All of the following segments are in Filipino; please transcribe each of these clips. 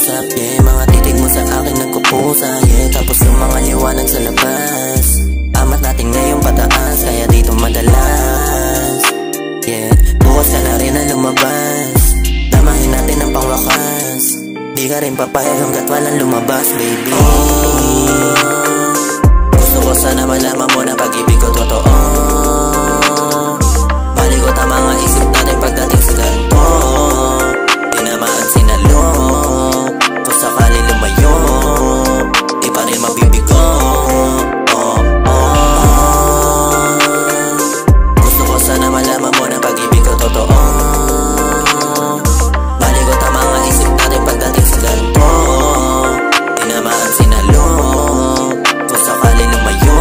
kausap, yeah. Mga titig mo sa akin nagkupusa, yeah. Tapos yung mga liwanag sa labas, amat natin ngayong pataas, kaya dito madalas, yeah. Bukas ka na rin na lumabas, damahin natin ang pangwakas. Di ka rin papayag hanggat walang lumabas, baby. Gusto ko sana malaman mo na pag-ibig ko totoo. Baligot ang mga isip natin pagdating sa ganito. Tinamaan sinalo, kung sakali lumayo, di pa rin mabibigo. Gusto ko sana malaman mo na pag-ibig ko totoo. Baligot ang mga isip natin pagdating sa ganito. Tinamaan sinalo, kung sakali lumayo,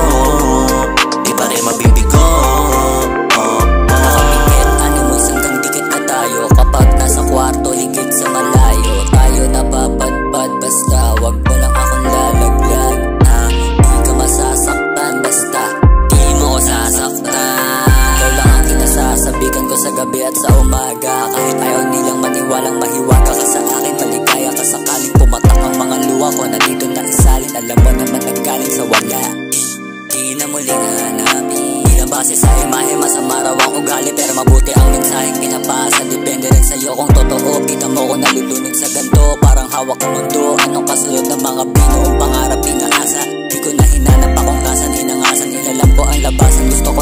di pa rin mabibigo. Nakapikit, animals hanggang dikit na tayo. Kapag nasa kwarto, higit sa malayo, tayo napapadpad. Basta wag mo lang akong lalaglag, na di ka masasaktan. Basta di mo ko sasaktan. Ikaw lang ang kinasasabikan ko sa gabi at sa umaga. Kahit ayaw nilang maniwalang mahiwaga ka sa akin, maligaya ka sakaling pumatak ang mga luha ko na dito na isalin. Alam mo naman nanggaling sa wala, di na muling hanapin. Di na base sa imahe, masama raw ang ugali, pero mabuti ang mensaheng pinapasa. Depende rin sa'yo kung totoo. Kita mo ko nalulunod sa ganto, parang hawak ang mundo. Anong kasunod ng mga binuong pangarap, pinaasa? Di ko na hinanap akong kasan, inangasan. Ilalam ko ang labasan, gusto ko